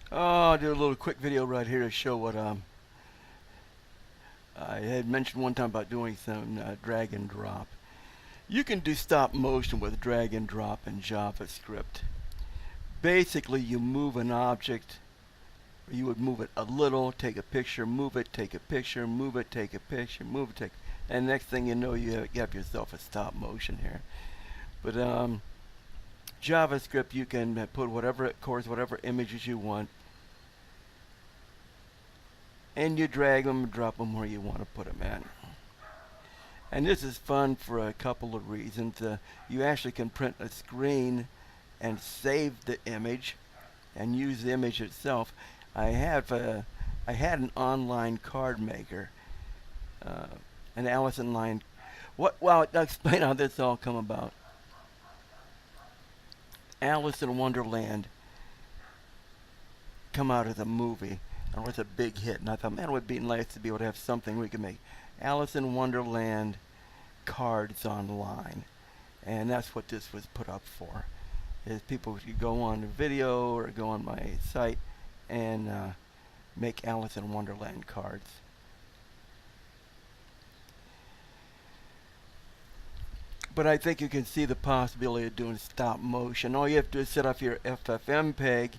Oh, I'll do a little quick video right here to show what I had mentioned one time about doing some drag and drop. You can do stop motion with drag and drop in JavaScript. Basically, you move an object, or you would move it a little, take a picture, move it, take a picture, move it, take a picture, move it, take, and next thing you know, you have yourself a stop motion here. But JavaScript, you can put whatever, of course, whatever images you want, and you drag them and drop them where you want to put them at. And this is fun for a couple of reasons. You actually can print a screen and save the image and use the image itself. I had an online card maker, an Alice in Line. Well, I'll explain how this all come about. Alice in Wonderland come out as a movie and was a big hit, and I thought, man, it would be nice to be able to have something we could make Alice in Wonderland cards online, and that's what this was put up for. Is people could go on the video or go on my site and make Alice in Wonderland cards. But I think you can see the possibility of doing stop motion. All you have to do is set up your FFmpeg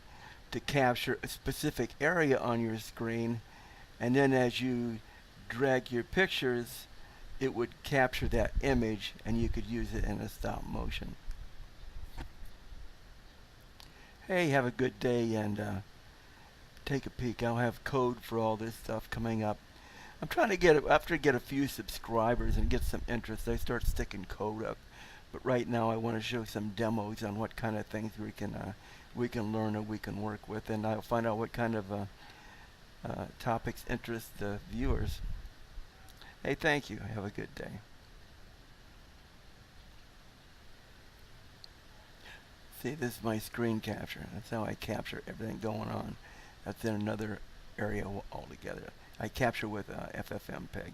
to capture a specific area on your screen, and then as you drag your pictures, it would capture that image and you could use it in a stop motion. Hey, have a good day, and take a peek. I'll have code for all this stuff coming up. I'm trying to get a few subscribers and get some interest, I start sticking code up. But right now I want to show some demos on what kind of things we can learn and we can work with, and I'll find out what kind of topics interest the viewers. Hey, thank you. Have a good day. See, this is my screen capture. That's how I capture everything going on. That's in another area altogether. I capture with FFmpeg.